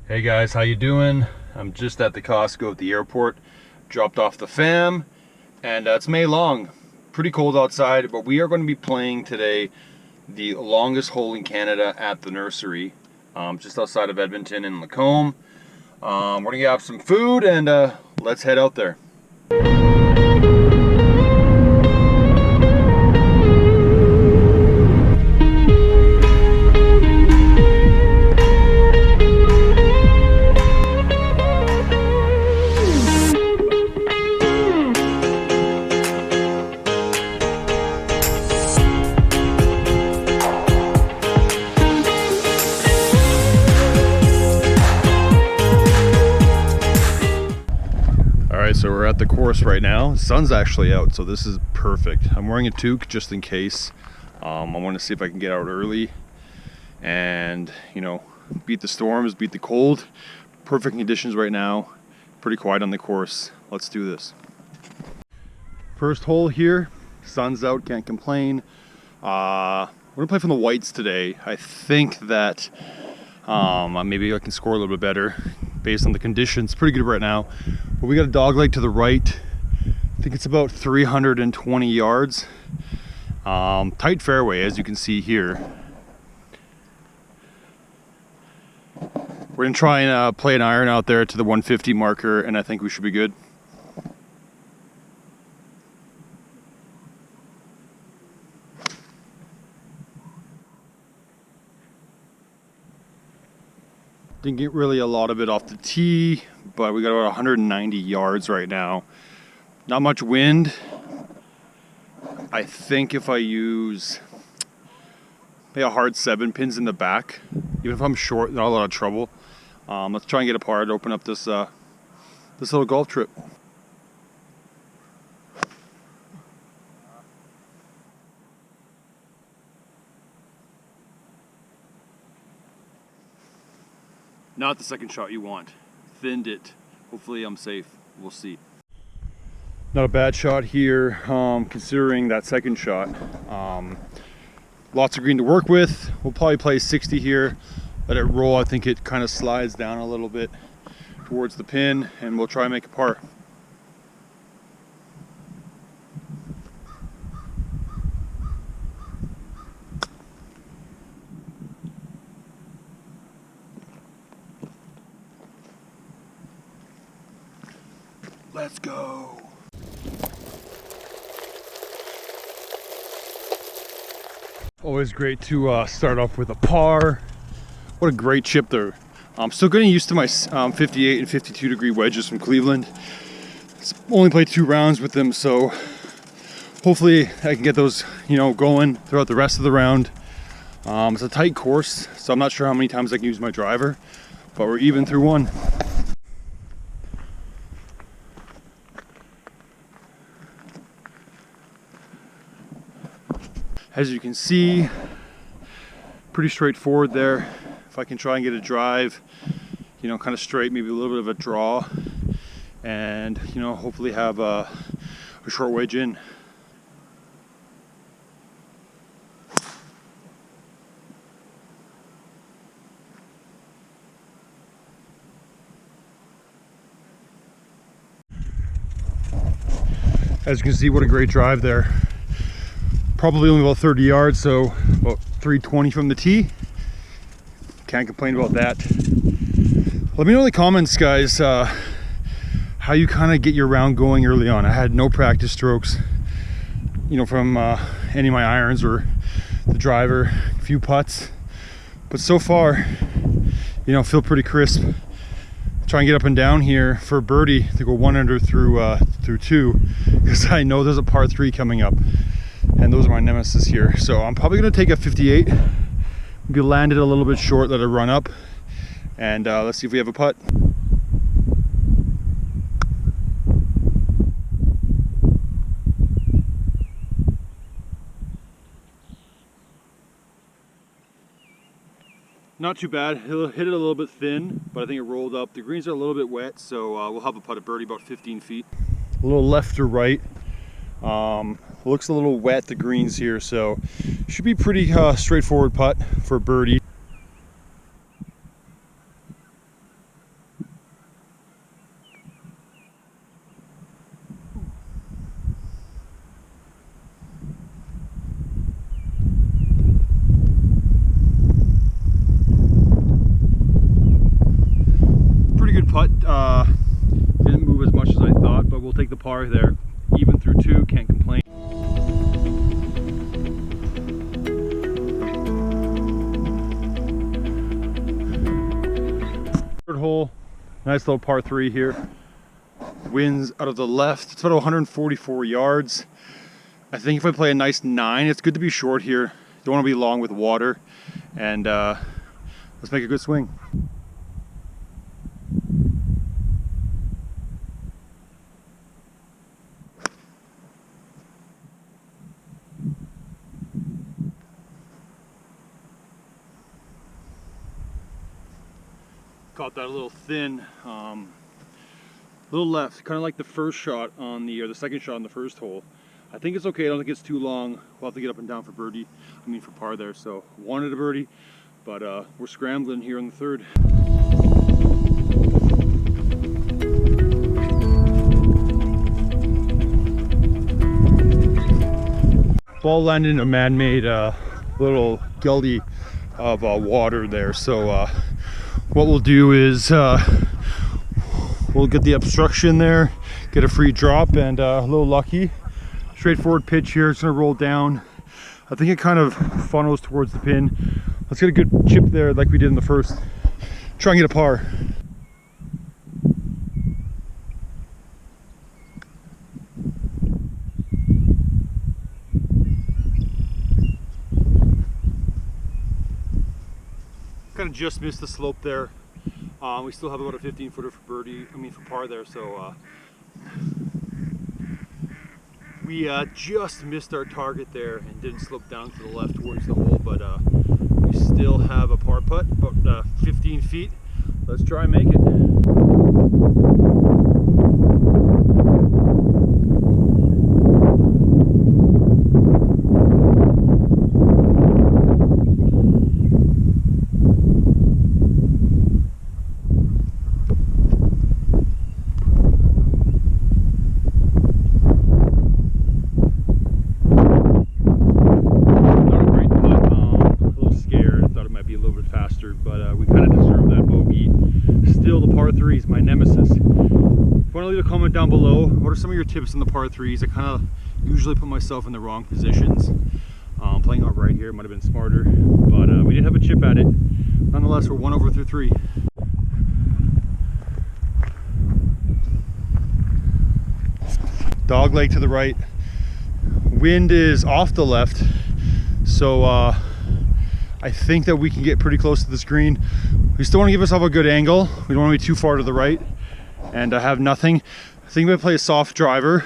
Hey guys, how you doing? I'm just at the Costco at the airport. Dropped off the fam, and it's May long. Pretty cold outside, but we are going to be playing today the longest hole in Canada at the nursery, just outside of Edmonton in Lacombe. We're gonna have some food and let's head out there. So we're at the course right now. The sun's actually out, so this is perfect. I'm wearing a toque just in case. I want to see if I can get out early and, you know, beat the storms, beat the cold. Perfect conditions right now. Pretty quiet on the course. Let's do this. First hole here. Sun's out, can't complain. We're gonna play from the whites today. I think that maybe I can score a little bit better based on the conditions. Pretty good right now. But we got a dog leg to the right. I think it's about 320 yards. Tight fairway, as you can see here. We're gonna try and play an iron out there to the 150 marker, and I think we should be good. Didn't get really a lot of it off the tee, but we got about 190 yards right now. Not much wind. I think if I use maybe a hard 7 pins in the back, even if I'm short, not a lot of trouble. Let's try and get a par to open up this this little golf trip. Not the second shot you want. Thinned it. Hopefully I'm safe. We'll see. Not a bad shot here, considering that second shot. Lots of green to work with. We'll probably play 60 here. Let it roll. I think it kind of slides down a little bit towards the pin, and we'll try and make a par. Let's go. Always great to start off with a par. What a great chip there. I'm still getting used to my 58 and 52 degree wedges from Cleveland. Only played 2 rounds with them, so hopefully I can get those, you know, going throughout the rest of the round. It's a tight course, so I'm not sure how many times I can use my driver, but we're even through one. As you can see, pretty straightforward there. If I can try and get a drive, you know, kind of straight, maybe a little bit of a draw, and, you know, hopefully have a short wedge in. As you can see, what a great drive there. Probably only about 30 yards, so about 320 from the tee. Can't complain about that. Let me know in the comments, guys, how you kind of get your round going early on. I had no practice strokes, you know, from any of my irons or the driver, a few putts. But so far, you know, feel pretty crisp. Try and get up and down here for a birdie to go 1 under through 2, because I know there's a par 3 coming up. And those are my nemesis here. So I'm probably gonna take a 58. Maybe land it a little bit short, let it run up. And let's see if we have a putt. Not too bad. He'll hit it a little bit thin, but I think it rolled up. The greens are a little bit wet, so we'll have a putt at birdie about 15 feet. A little left or right. Looks a little wet, the greens here, so should be pretty straightforward putt for birdie. putt didn't move as much as I thought, but we'll take the par there. Even through 2, can't complain. Third hole, nice little par 3 here. Winds out of the left. It's about 144 yards. I think if I play a nice 9, it's good to be short here. Don't want to be long with water. And let's make a good swing. Caught that a little thin, a little left, kind of like the first shot on the, or the second shot on the first hole. I think it's okay. I don't think it's too long. We'll have to get up and down for birdie. I mean for par there. So wanted a birdie, but we're scrambling here on the third. Ball landed in a man-made little gully of water there. So what we'll do is we'll get the obstruction there, get a free drop, and a little lucky. Straightforward pitch here. It's gonna roll down. I think it kind of funnels towards the pin. Let's get a good chip there like we did in the first. Try and get a par. Kind of just missed the slope there. We still have about a 15-footer for birdie, I mean for par there, so we just missed our target there and didn't slope down to the left towards the hole, but we still have a par putt, about 15 feet. Let's try and make it. My nemesis. If you want to leave a comment down below, what are some of your tips on the par 3s? I kind of usually put myself in the wrong positions. Playing out right here might have been smarter, but we did have a chip at it. Nonetheless, we're 1 over through 3. Dog leg to the right. Wind is off the left, so I think that we can get pretty close to this green. We still want to give ourselves a good angle. We don't want to be too far to the right and have nothing. I think if I play a soft driver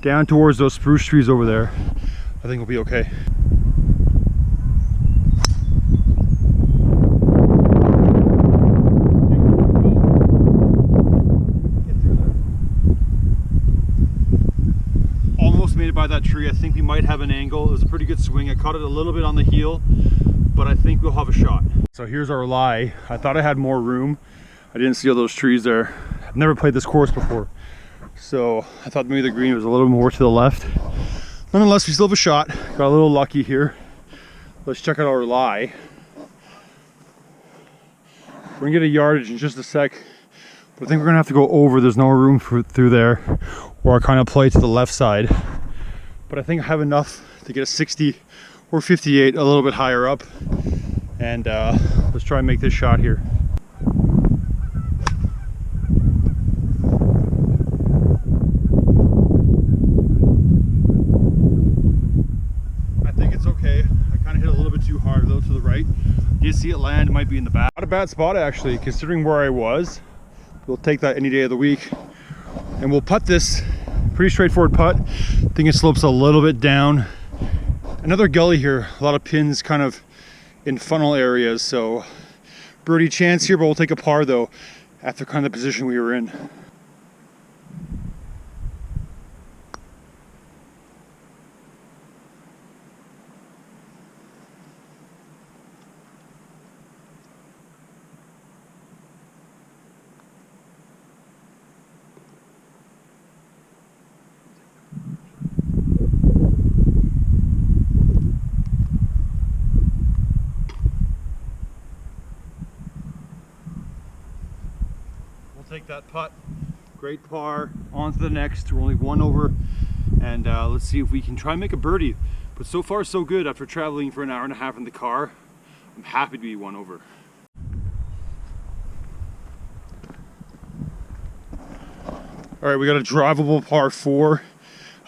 down towards those spruce trees over there, I think we'll be okay. Almost made it by that tree. I think we might have an angle. It was a pretty good swing. I caught it a little bit on the heel, but I think we'll have a shot. So here's our lie. I thought I had more room. I didn't see all those trees there. I've never played this course before, so I thought maybe the green was a little more to the left. Nonetheless, we still have a shot. Got a little lucky here. Let's check out our lie. We're gonna get a yardage in just a sec, but I think we're gonna have to go over. There's no room through there, or I kind of play to the left side. But I think I have enough to get a 60 or 58, a little bit higher up. And let's try and make this shot here. I think it's okay. I kind of hit a little bit too hard, a little to the right. Did see it land, it might be in the back. Not a bad spot actually, considering where I was. We'll take that any day of the week. And we'll putt this, pretty straightforward putt. I think it slopes a little bit down. Another gully here, a lot of pins kind of in funnel areas, so birdie chance here, but we'll take a par though after kind of the position we were in. take that putt. Great par. On to the next. We're only 1 over. And let's see if we can try and make a birdie. But so far so good. After traveling for an hour and a half in the car, I'm happy to be 1 over. All right, we got a drivable par 4.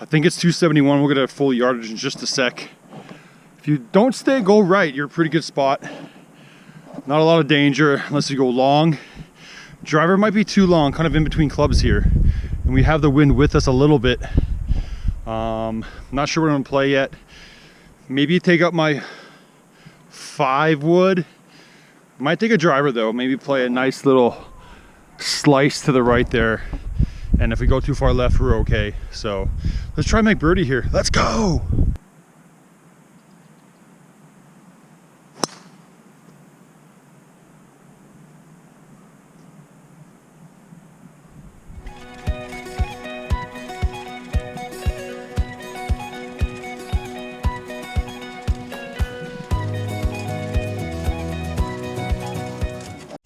I think it's 271. We'll get a full yardage in just a sec. If you don't go right, you're a pretty good spot. Not a lot of danger unless you go long. Driver might be too long, kind of in between clubs here. And we have the wind with us a little bit. Not sure what I'm gonna play yet. Maybe take up my 5 wood. Might take a driver though. Maybe play a nice little slice to the right there. And if we go too far left, we're okay. So let's try and make birdie here. Let's go.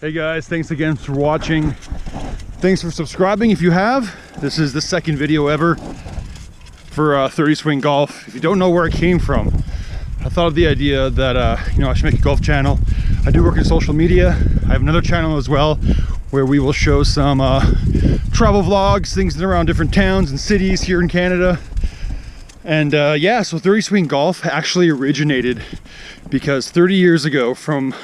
Hey guys, thanks again for watching. Thanks for subscribing if you have. This is the second video ever for 30 Swing Golf. If you don't know where it came from, I thought of the idea that I should make a golf channel. I do work in social media. I have another channel as well where we will show some travel vlogs, things around different towns and cities here in Canada. And yeah, so 30 Swing Golf actually originated because 30 years ago, from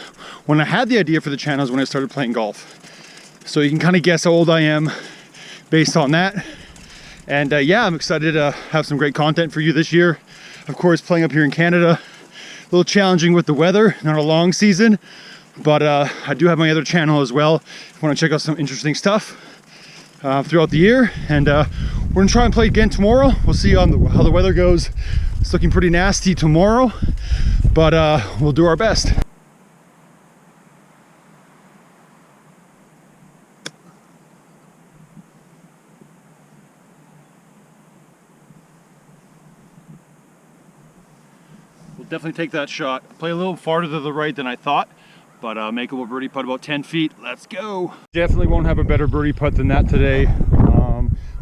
when I had the idea for the channel, is when I started playing golf. So you can kind of guess how old I am based on that. And yeah, I'm excited to have some great content for you this year. Of course, playing up here in Canada, a little challenging with the weather, not a long season, but I do have my other channel as well. If you want to check out some interesting stuff throughout the year. And we're gonna try and play again tomorrow. We'll see how the weather goes. It's looking pretty nasty tomorrow, but we'll do our best. We'll definitely take that shot. Play a little farther to the right than I thought, but makeable birdie putt about 10 feet. Let's go. Definitely won't have a better birdie putt than that today.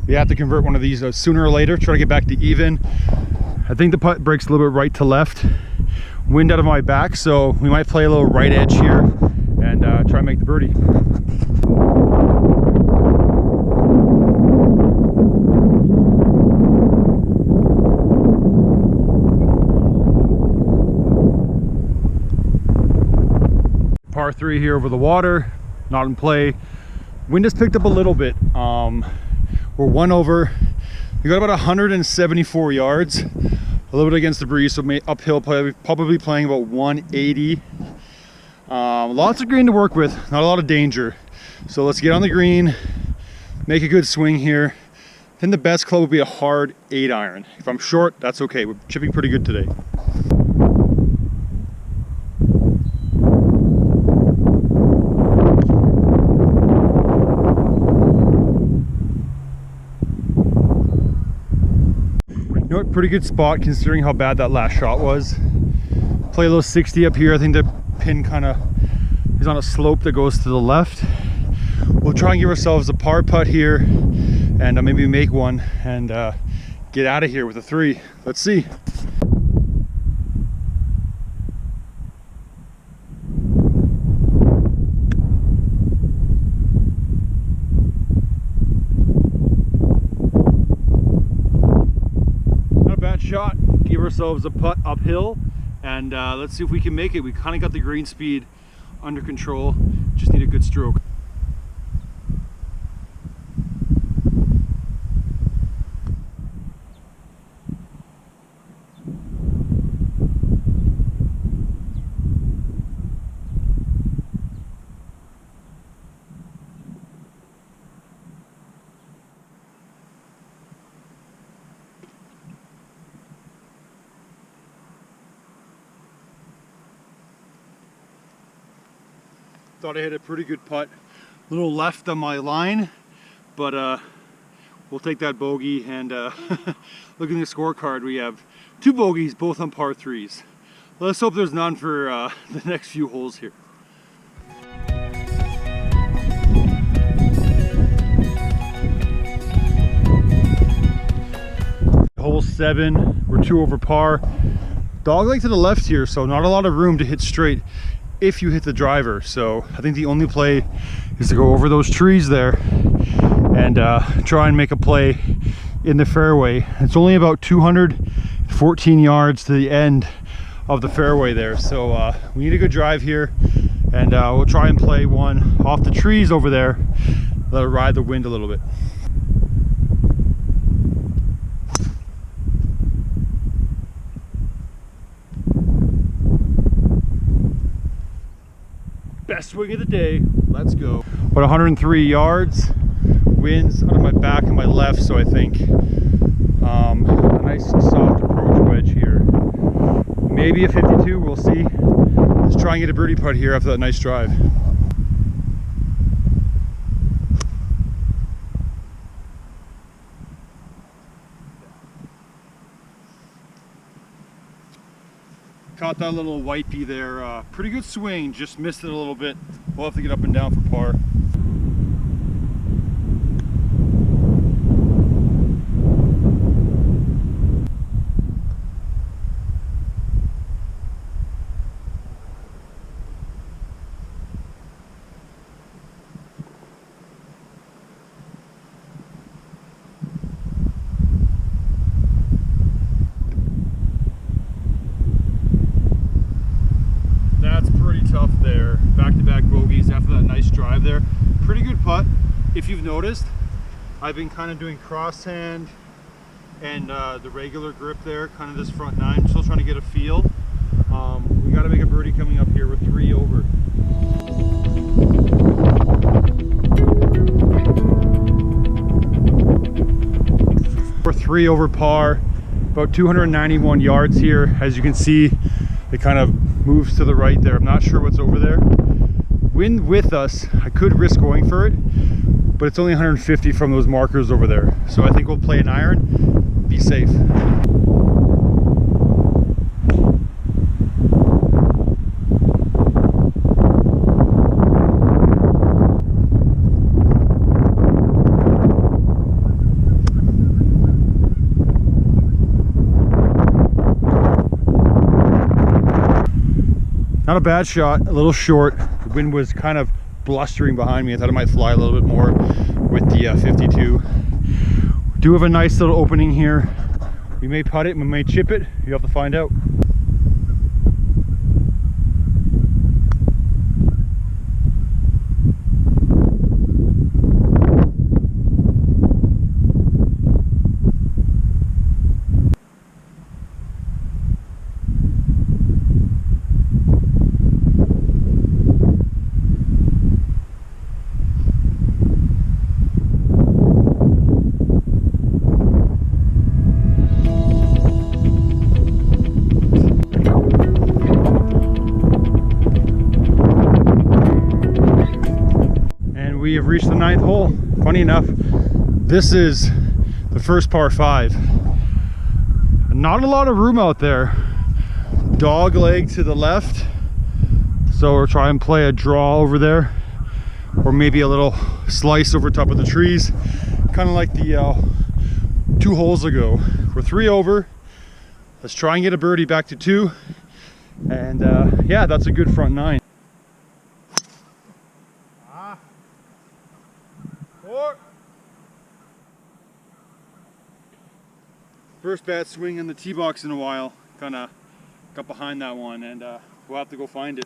We have to convert one of these sooner or later, try to get back to even. I think the putt breaks a little bit right to left. Wind out of my back, so we might play a little right edge here and try and make the birdie. Par 3 here over the water, not in play. Wind has picked up a little bit. We're 1 over. We got about 174 yards, a little bit against the breeze, so uphill, probably playing about 180. Lots of green to work with, not a lot of danger. So let's get on the green, make a good swing here. I think the best club would be a hard 8-iron. If I'm short, that's okay. We're chipping pretty good today. You know what, pretty good spot considering how bad that last shot was. Play a little 60 up here. I think the pin kind of is on a slope that goes to the left. We'll try and give ourselves a par putt here and maybe make one and get out of here with a 3. Let's see. Shot, give ourselves a putt uphill, and let's see if we can make it. We kind of got the green speed under control, just need a good stroke. Thought I hit a pretty good putt, a little left on my line, but we'll take that bogey. And looking at the scorecard, we have 2 bogeys, both on par 3s. Let's hope there's none for the next few holes here. 7. We're 2 over par. Dog leg to the left here, so not a lot of room to hit straight if you hit the driver. So I think the only play is to go over those trees there and try and make a play in the fairway. It's only about 214 yards to the end of the fairway there, so we need a good drive here, and we'll try and play one off the trees over there, let it ride the wind a little bit. Best swing of the day, let's go. About 103 yards, winds out of my back and my left, so I think a nice soft approach wedge here. Maybe a 52, we'll see. Let's try and get a birdie putt here after that nice drive. Caught that little wipey there. Pretty good swing, just missed it a little bit. We'll have to get up and down for par. Tough there, back-to-back bogeys after that nice drive there. Pretty good putt. If you've noticed, I've been kind of doing crosshand and the regular grip there, kind of this front 9. Still trying to get a feel. We got to make a birdie coming up here with 3 over. We're 3 over par, about 291 yards here. As you can see, it kind of moves to the right there. I'm not sure what's over there. Wind with us, I could risk going for it, but it's only 150 from those markers over there. So I think we'll play an iron, be safe. Not a bad shot, a little short. The wind was kind of blustering behind me. I thought it might fly a little bit more with the 52. We do have a nice little opening here. We may putt it, we may chip it. You have to find out. We have reached the 9th hole. Funny enough, this is the first par 5. Not a lot of room out there. Dog leg to the left, so we'll try and play a draw over there, or maybe a little slice over top of the trees, kind of like the 2 holes ago. We're 3 over. Let's try and get a birdie back to 2, and yeah, that's a good front 9. 4. First bad swing in the tee box in a while. Kind of got behind that one, and we'll have to go find it.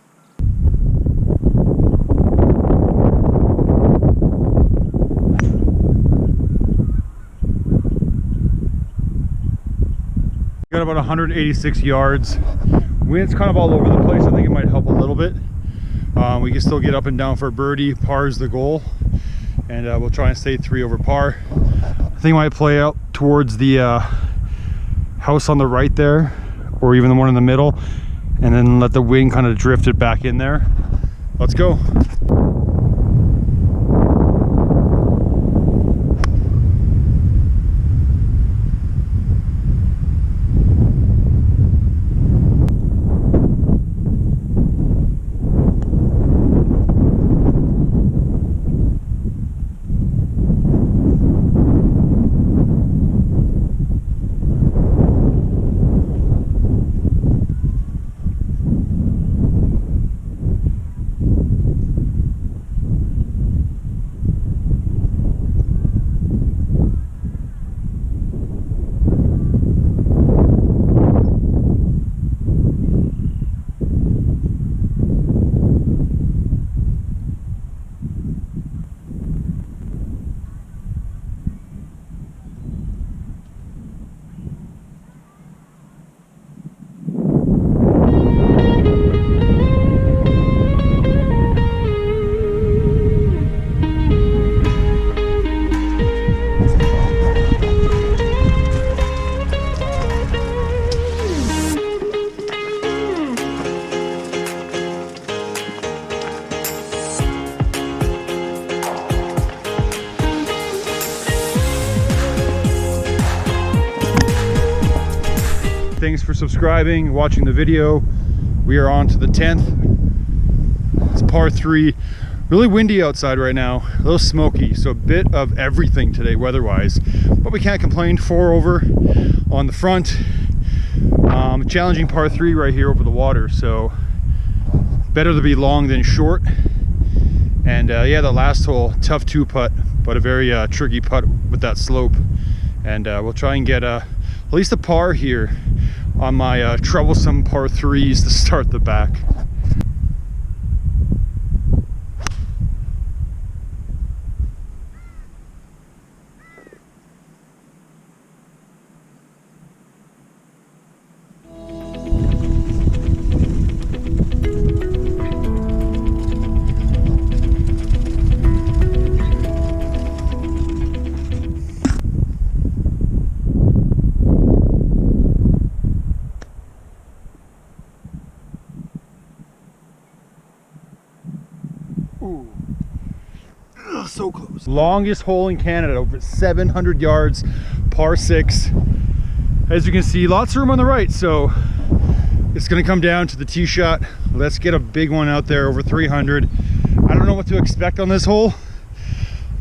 Got about 186 yards. Wind's kind of all over the place. I think it might help a little bit. We can still get up and down for a birdie. Par is the goal. And we'll try and stay 3 over par. I think I might play out towards the house on the right there, or even the one in the middle, and then let the wind kind of drift it back in there. Let's go. thanks for subscribing, watching the video. We are on to the 10th. It's par 3. Really windy outside right now, a little smoky, so a bit of everything today weather-wise, but we can't complain. 4 over on the front. Challenging par 3 right here over the water, so better to be long than short. And yeah, the last hole, tough 2-putt, but a very tricky putt with that slope. And we'll try and get at least a par here on my troublesome par 3s to start the back. Ooh. Ugh, so close. Longest hole in Canada, over 700 yards, par 6. As you can see, lots of room on the right, so it's going to come down to the tee shot. Let's get a big one out there, over 300. I don't know what to expect on this hole,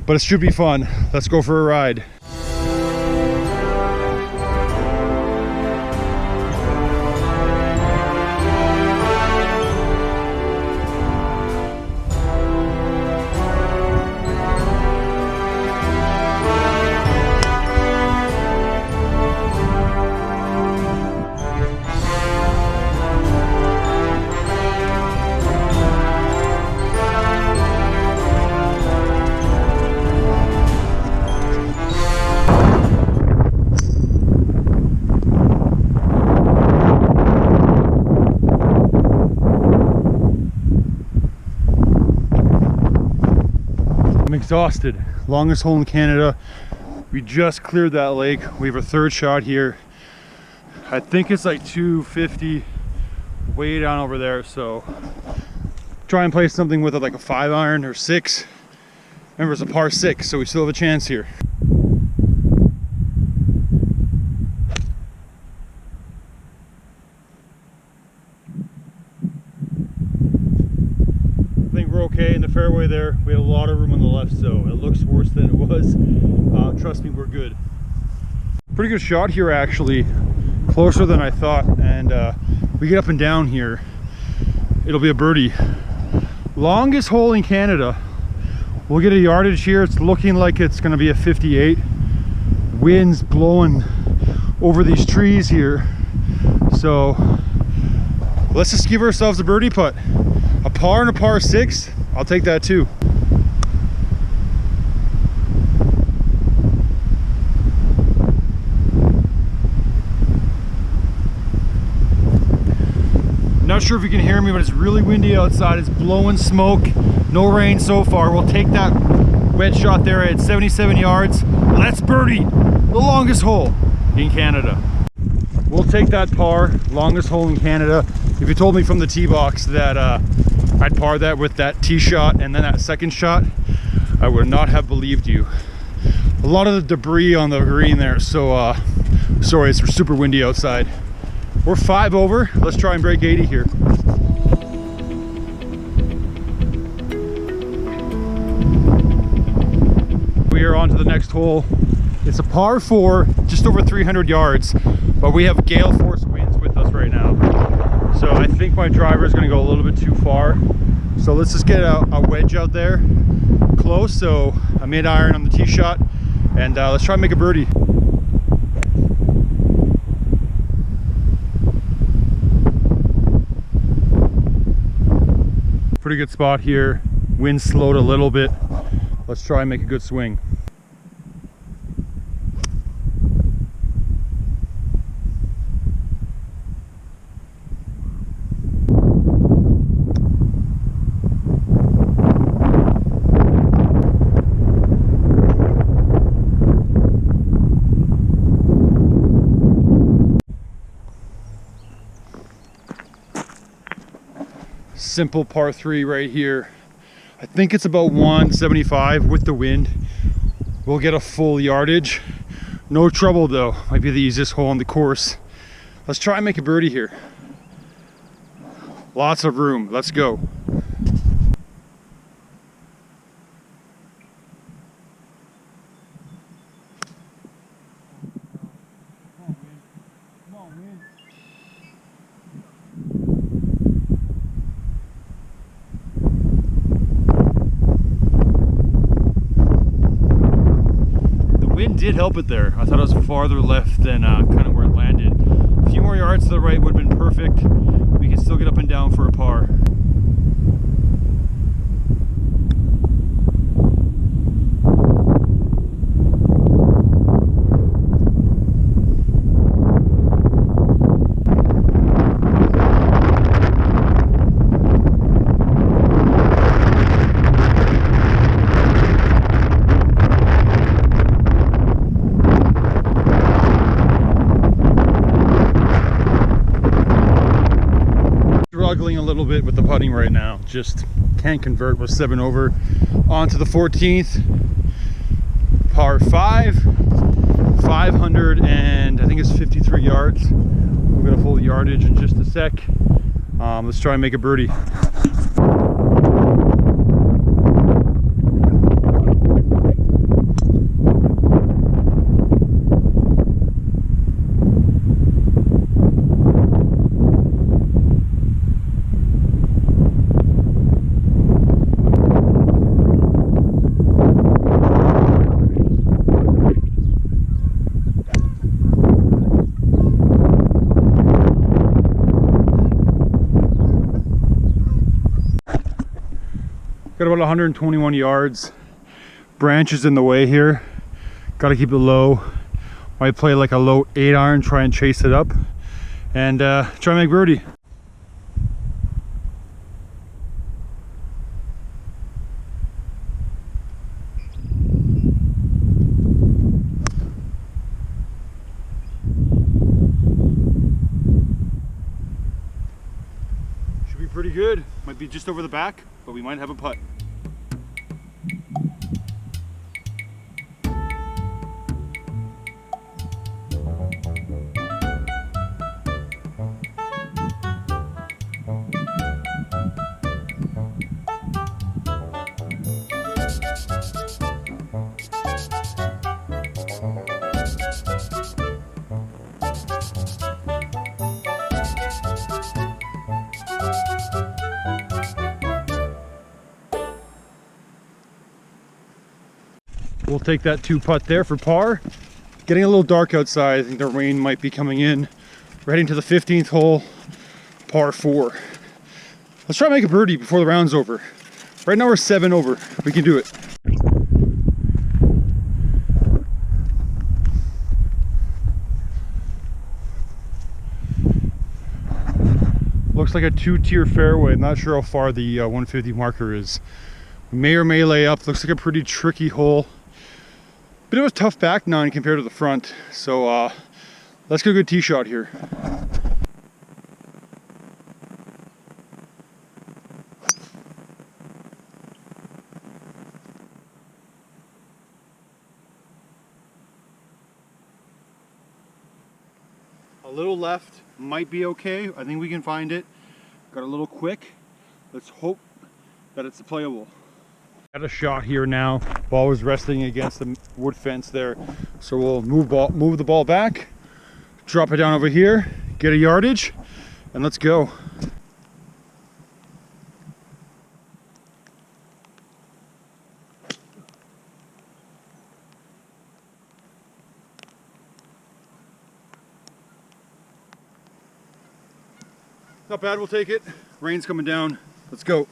but it should be fun. Let's go for a ride. I'm exhausted. Longest hole in Canada. We just cleared that lake. We have a third shot here. I think it's like 250 way down over there, so try and play something with it, like a 5-iron or 6. Remember, it's a par 6, so we still have a chance here. Okay, in the fairway there, we had a lot of room on the left, so it looks worse than it was. Trust me, we're good. Pretty good shot here, actually, closer than I thought, and we get up and down here, it'll be a birdie. Longest hole in Canada. We'll get a yardage here. It's looking like it's going to be a 58. Winds blowing over these trees here, so let's just give ourselves a birdie putt. A par and a par 6, I'll take that too. Not sure if you can hear me, but it's really windy outside. It's blowing smoke. No rain so far. We'll take that wedge shot there at 77 yards. Let's birdie the longest hole in Canada. We'll take that par, longest hole in Canada. If you told me from the tee box that I'd par that with that tee shot and then that second shot, I would not have believed you. A lot of the debris on the green there, so sorry, it's super windy outside. We're 5 over. Let's try and break 80 here. We are on to the next hole. It's a par 4, just over 300 yards, but we have gale force winds with us right now. So I think my driver is going to go a little bit too far. So let's just get a wedge out there close. So I made iron on the tee shot, and let's try and make a birdie. Pretty good spot here. Wind slowed a little bit. Let's try and make a good swing. Simple par 3 right here. I think it's about 175 with the wind. We'll get a full yardage. No trouble though. Might be the easiest hole on the course. Let's try and make a birdie here. Lots of room. Let's go. Did help it there. I thought it was farther left than kind of where it landed. A few more yards to the right would have been perfect. We can still get up and down for a par. Struggling a little bit with the putting right now, just can't convert with 7 over. On to the 14th, par 5, 500 and I think it's 53 yards. We'll get a full yardage in just a sec. Let's try and make a birdie. Got about 121 yards. Branches in the way here. Got to keep it low. Might play like a low 8-iron, try and chase it up, and try and make birdie. Should be pretty good. Might be just over the back, but we might have a putt. We'll take that 2-putt there for par. Getting a little dark outside. I think the rain might be coming in. We're heading to the 15th hole, par 4. Let's try and make a birdie before the round's over. Right now we're 7 over. We can do it. Looks like a 2-tier fairway. I'm not sure how far the 150 marker is. We may or may lay up. Looks like a pretty tricky hole. Bit of a tough back nine compared to the front, so let's get a good tee shot here. A little left might be okay. I think we can find it. Got a little quick. Let's hope that it's playable. Got a shot here now. Ball was resting against the wood fence there, so we'll move the ball back, drop it down over here, get a yardage, and let's go. Not bad, we'll take it. Rain's coming down. Let's go.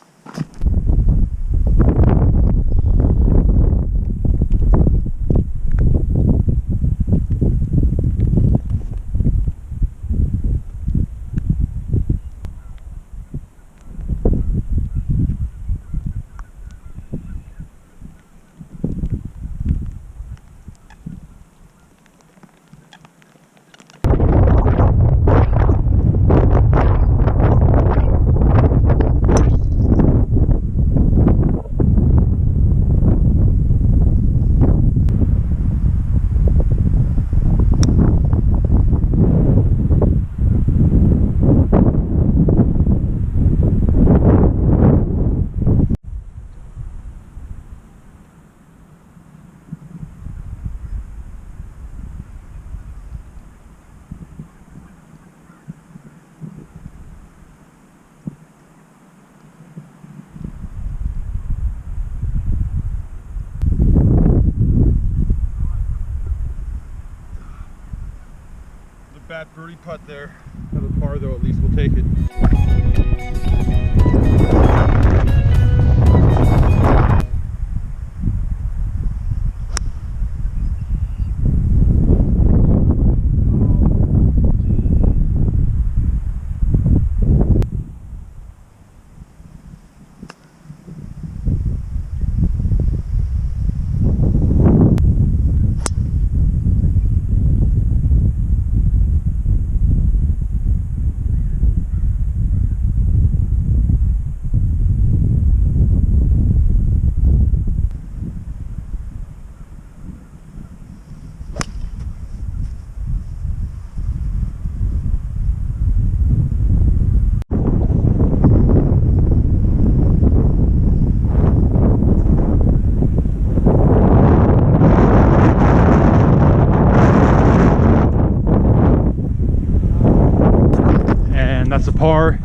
that birdie putt there. Another par though, at least we'll take it. That's a par.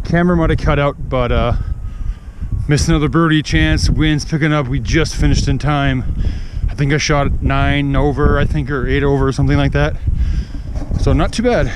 Camera might have cut out, but missed another birdie chance. Wind's picking up. We just finished in time. I think I shot 9 over, I think, or 8 over, or something like that. So not too bad.